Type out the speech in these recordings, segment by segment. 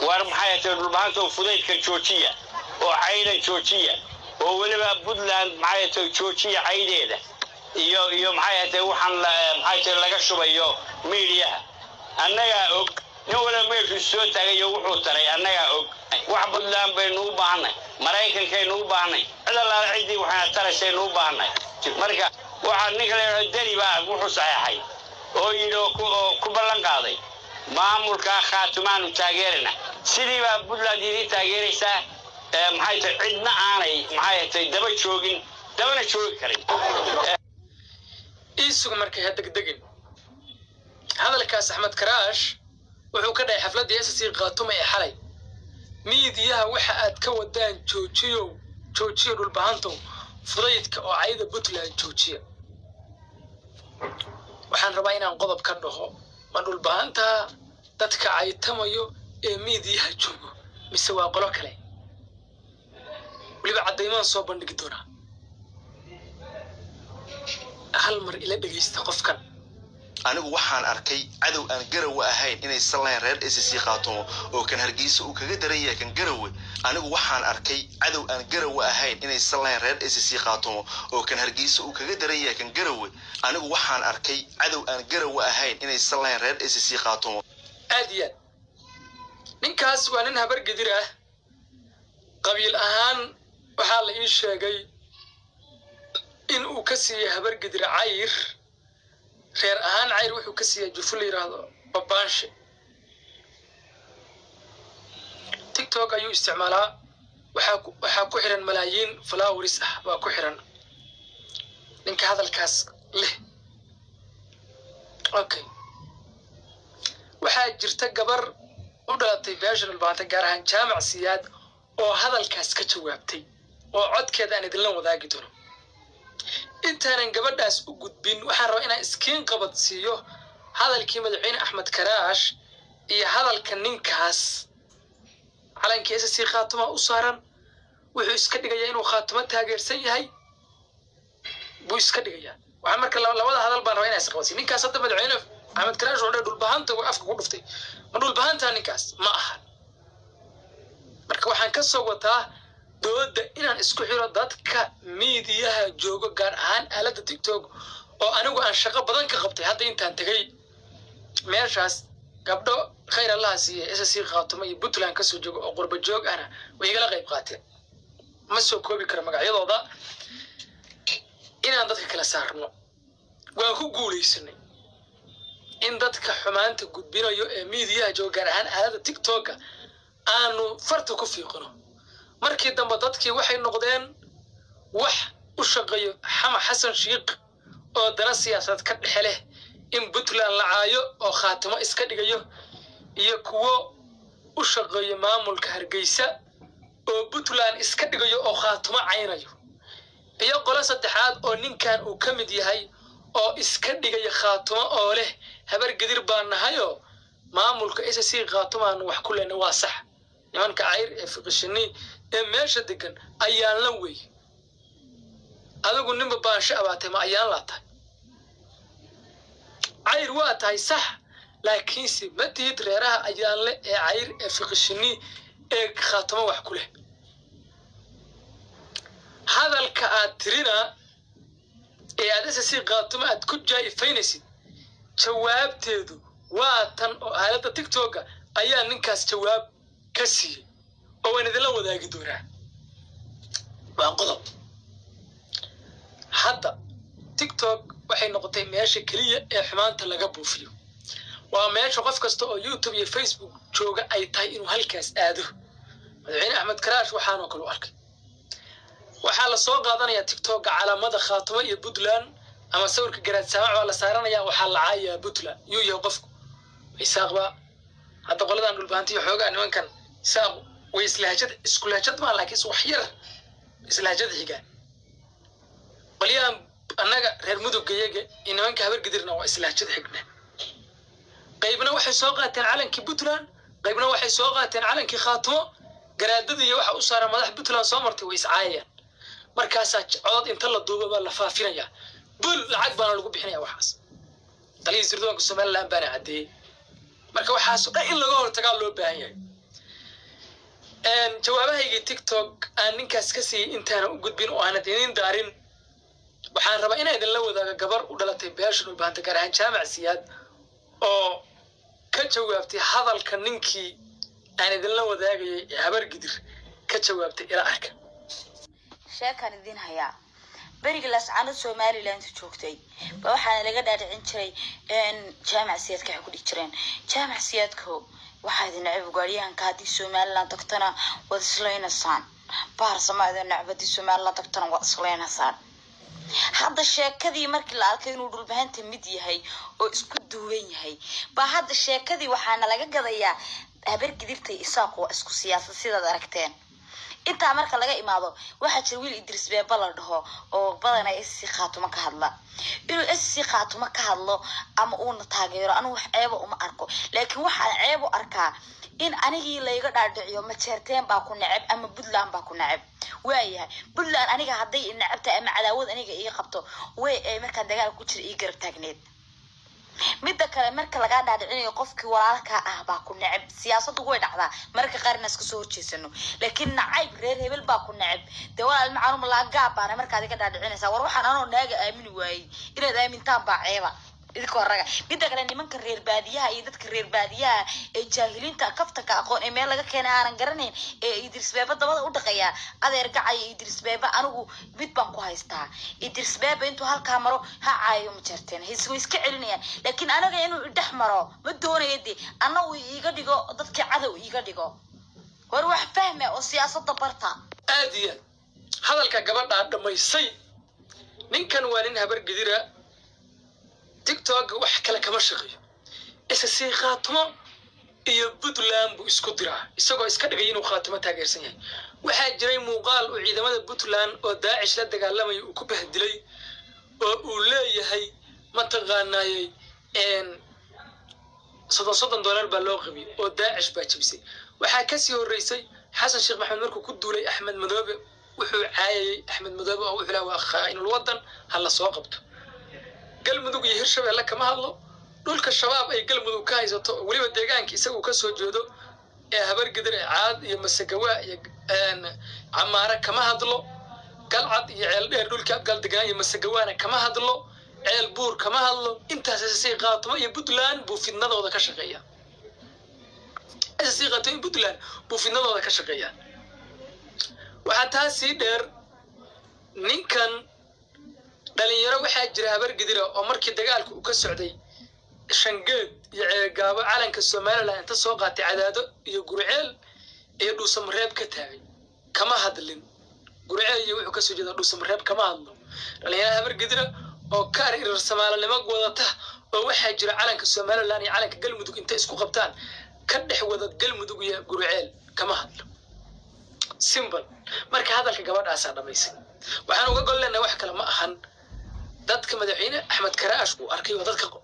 war maxay tahay dhulbaanta fudaydka joojiya oo cayda joojiya oo waliba Puntland maxay tahay joojiya caydeeda iyo maxay tahay waxaan maxay tahay laga shubayo media annaga og nin wala meeshu soo tagayo wuxuu taray annaga og wax Puntland baynu u baahnay Mareykankaynu u baahnay cid alla cidii waxaan tarashaynu u baahnay marka waxaan ninka leeyahay dani baa wuxuu saxay oo yidho ku ballan qaaday maamulka khaatumaanu taageerina sidii baa Puntland idin taageeraysa maxay tahay cidna aanay maxay tahay dabana joogi karin isugu markay degdegin hadalkaas Axmed Karaash wuxuu ka dhahay xafladii SSC Khaatumo ee xalay miidiyaha waxa aad ka wadaan joojiyo dhulbahanto fudaydka oo cayda Puntland joojiya waxaan rabaa inaan qodob ka dhaho ma dhulbahanta dadka caytamayo ee miidiyaha joogo mise waa qolo kale waliba cadeymaan soo bandhigi doona hal mar ila dhageysta qofkan anigu waxaan arkay cadow aan garaw ahayn inay salayn reer SSC Khaatumo oo kan Hargeysa uu kaga daran yahay kan garawe anigu waxaan arkay cadow aan garaw ahayn inay salayn reer SSC Khaatumo oo kan Hargeysa uu kaga daran yahay kan garawe anigu waxaan arkay cadow aan garaw ahayn inay salayn reer SSC Khaatumo aadiyan ninkaas waa nin habar gadir ah qabiil ahaan waxa la ii sheegay in uu ka siiyay habar gadir cayr reer ahaan cayr wuxuu ka siiyay juful yiraahdo babaanshe TikTok ayuu isticmaalaa waxa ku xiran malaayiin followers ah waa ku xiran ninka hadalkaas leh okay waxa jirta gabar u dhalatay beeshan ulbaanta gaar ahaan jaamac siyaad oo hadalkaas ka jawaabtay oo codkeeda aan idin la wadaagi doono intaan gabadhaas u gudbin waxaan rabaa inaan iskiin qabadsiiyo hadalkii madaxweyne Axmed Karaash iyo hadalka ninkaas calankii SSC Khaatumo u saaran wuxuu iska dhigayaa inuu Khaatumo taageersan yahay buu iska dhigayaa waxaan marka labada hadal baan rabaa inaan isqabadsiiyo ninkaas hadda madaxweyne Axmed Karaash oo dhulbahanta uu afka ku dhuftay ma dhulbahanta ninkaas ma aha marka waxaan ka soo wataa dooda inaan isku xiro dadka miidiyaha joogo gaar ahaan aalada TikTok oo anigu aan shaqo badan ka qabtay hadda intaan tagay meeshaas gabdho khayr Allah siiye SSC Khaatumo iyo Puntland ka soo joogo oo qurba joog ana way igala qayb qaateen ma soo koobi karo magacyadooda inaan dadka kala saarno waan ku guuleysanay in dadka xumaanta gudbinayo ee miidiyaha joogo gaar ahaan aalada TikTok aanu farta ku fiiqno markii dambe dadkii waxay noqdeen wax u shaqeeyo Xama Xasan Sheekh oo dana siyaasad ka dhexle in Puntland la caayo oo Khaatumo iska dhigayo iyo kuwo u shaqeeyo maamulka Hargeysa oo Puntland iska dhigayo oo Khaatumo caynayo iyo qolo saddexaad oo ninkan uu ka mid yahay oo iska dhigaya Khaatumo oo leh habar gadir baan nahayo maamulka SSC Khaatumo aan wax ku leenahay waa sax nimanka cayr ee fiqishini ee meesha degan ayaan la way adigu ninba baansho abaatay ma ayaan la tahay cayr waa tahay sax laakiin si madid reeraha ayaan le ee cayr ee fiqishini ee Khaatumo wax ku leh hadalka aad tirina ee aad SSC Khaatumo aad ku jaayifaynaysid jawaabteedu waa tan oo aalada TikTok ayaa ninkaas jawaab ka siiyay oo waan idin la wadaagi doonaa waa qodob hadda TikTok waxay noqotay meesha kaliya ee xumaanta laga buufiyo waa meesha qof kasta oo YouTube iyo Facebook jooga ay tahay inuu halkaas aado madaxweyne Axmed Karaash waxaan oo kale u arkay waxaa la soo qaadanayaa TikTok calaamada Khaatumo iyo Puntland ama sawirka garaad samac waa la saaranayaa waxaa la caayaa Puntland yuu yahay qofku isaaqba hadda qoladan dhulbaantiyo xoogaa nimankan isaaq way isku lahjad ma laakiin wax yar islaajad xiga baliyaan annaga reer mudugayga nimanka habar gadirna waa islaajad xigna qaybna waxay soo qaateen calankii Puntland qaybna waxay soo qaateen calankii Khaatumo garaadada iyo waxa u saaran madax Puntland soo martay way iscaayeen markaas cod inta la duubo la faafinaya bul lacag baan lagu bixinaya waxaas taliis sirdoonka Soomaaliland baan cadeeyay marka waxaas in laga hortagaa loo baahan yahay jawaabahaygii tiktok aan ninkaas ka siiyey intaana u gudbin oo aanad idin daarin waxaan rabaa inaan idinla wadaago gabar u dhalatay beesha dhulbaanta gaar ahaan jaamac siyaad oo ka jawaabtay hadalka ninkii aan idinla wadaagayay ee habar gidir ka jawaabtay ila arka sheekan idin hayaa bariga lascano Somaliland joogtay ba waxaan laga dhaadhicin jiray jaamac siyaadka ay ku dhig jireen jaamac siyaadku waxaa idin nacab gaariyahanka hadii Somaliland tagtana wad isleenasaan baar samaada nacbadi Somaliland tagtana wad isleenasaan hadda sheekadii markii la arkay inuu dhulbahanta mid yahay oo isku duuban yahay ba hadda sheekadii waxaana laga gadayaa habar gidirtay isaaqo isku siyaasad sida aragteen inta marka laga imaado waxa jir wiil Idris Beeba la dhaho oo badan ay si khaatuma ka hadla inuu si khaatuma ka hadlo ama uu taageero anu wax ceebo uma arko laakiin waxa ceebo arkaa in anigii la iga dhaadhiciyo ma jeerteen baa ku nacab ama Puntland baa ku nacab waayahay Puntland aniga haday nacabta ama cadaawad aniga ii qabto way ay marka dagaal ku jir ii garab taagneed midda kale marka laga dhaadhicinayo qofkii walaalka ah baa ku nacab siyaasaddu way dhacdaa marka qaarna iska soo horjeesano laakiin nacayb reer hebel baa ku nacab dawlad macluum la gaabana marka adiga dhaadhicinaysa war waxaan anoo naaga aamin waayay inaad aamintaan baa ceeba idinka waraga midda kale nimanka reer baadiyaha iyo dadka reer baadiyaha ee jaahiliinta kaftanka aqoon ee meel laga keenay aan garanayn ee Idris Beeba dabada u dhaqaya adeer gacay Idris Beeba anigu mid baan ku haystaa Idris Beeba intuu halka maro ha caayo ma jarteen hiisku iska celinayaan laakiin anaga inuu dhex maro ma doonayeedi anagu iiga dhigo dadka cadow iiga dhigo war wax fahme oo siyaasadda barta aadiya hadalka gabadha dhamaysay ninkan waa nin habar gidira TikTok wax kale kama shaqeeyo SSC khaatimo iyo Puntland buu isku diraa isagoo iska dhigay inuu khaatimo taageersan yahay waxa jiray muuqaal oo ciidamada Puntland oo Daacish la dagaalamay uu ku bahdilay oo uu leeyahay ma taqaanayay $100 baa loo qabiyay oo Daacish baa jabisay waxa ka sii horeysay Xasan Sheekh Maxamed markuu ku duulay Axmed Madoobe wuxuu caayay Axmed Madoobe oo wuxuu lahaa khaainul wadan hal soo qabto galmudug iyo hirshabeelle kama hadlo dhulka shabaab ay galmudug ka haysato waliba deegaanka isagu ka soo jeedo ee habar gidir ee caad iyo masagawa iyo camaara kama hadlo galcad iyo ceel dheer dhulka gal degaan iyo masagawaana kama hadlo ceel buur kama hadlo intaas si qaatimo iyo Puntland buu fidnadooda ka shaqeeyaa si qaatimo Puntland buu fidnadooda ka shaqeeyaa waxa taasi dheer ninkan dhalinyaro waxa jira habar gidira oo markii dagaalku uu ka socday shangeed iyo ceegaabo calanka Soomaaliland inta soo qaatay cadaado iyo gurceel iyo dhuusamareeb ka taagay kama hadlin gurceel iyo wuxuu ka soo jeedaa dhuusamareeb kama hadlo dhalinyaro habar gidira oo ka reer Soomaalinimo wadata oo waxa jira calanka Soomaaliland iyo calanka galmudug inta isku qabtaan ka dhex wada galmudug iyo gurceel kama hadlo simple marka hadalka gabadhaas dhamaysay waxaan uga golleynaa wax kale ma ahan dadka madaxweyne Axmed Karaash uu arkay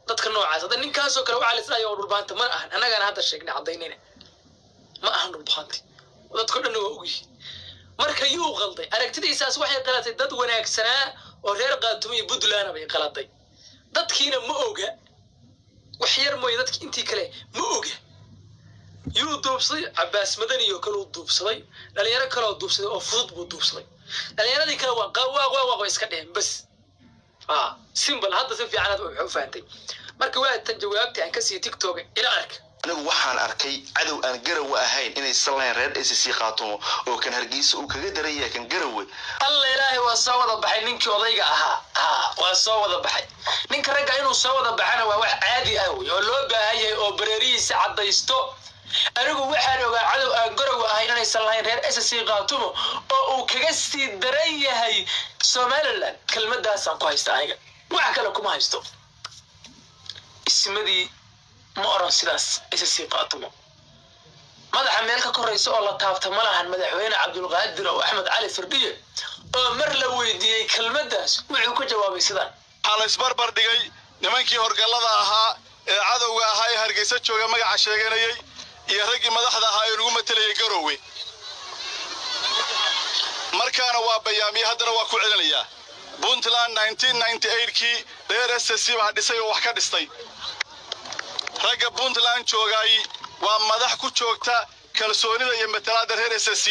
dadka noocaas hada ninkaas oo kale waxa la isleeyahay oo dhulbaanta ma ahan anagana hadda sheegnay cadaynayna ma ahan dhulbaanti dadku dhan waa ugi marka yuu qalday aragtidiisaas waxay qalatay dad wanaagsanaa oo reer qaatimo iyo Puntland bay qaladay dadkiina ma oga wax yar mooy dadki intii kale ma oga yuu duubsaday Abbas Madani oo kale uu duubsaday dhalinyaro kale oo duubsaday oo fudud buu duubsaday dhalinyaradii kale waa iska dheen bas simple hadda si fiican aad u faantay marka waa tan jawaabtii aan ka sii TikTok ila arka anigu waxaan arkay cadow aan garaw ahayn inay salaan reer SSC qaatomo oo kan hargeysa uu kaga dareeyay kan garawe alla ilaahay waa soo wada baxay ninkii odayga ahaa waa soo wada baxay ninka ragga inuu soo wada baxana waa wax caadi ah oo loo baahan yahay oo bareerihiisa cadaysto anigu waxaan ogaa cadow aan garaw ahayn inay salaan reer SSC qaatomo oo uu kaga sii daran yahay Somaliland kelmadaas aan ku haysta aniga wax kale kuma haysto ismadii ma oran sidaas SSC qaatomo madaxa meel ka korayso oo la taabta malahan madaxweyne Cabdulqaadir oo Axmed Cali Firdhiye oo mar la weydiiyay kelmadaas wuxuu ku jawaabay sidaan xal isbarbar dhigay nimankii horgalada ahaa ee cadowga ahaa ee hargeysa jooga magaca sheeganayay iyo ragii madaxda ahaa ee ugu matalayay garowe markaana waa bayaamiye haddana waa ku celinayaa Puntland 1998kii reer SSC baa dhisay oo wax ka dhistay ragga Puntland joogay waa madax ku joogta kalsoonida iyo matalaadda reer SSC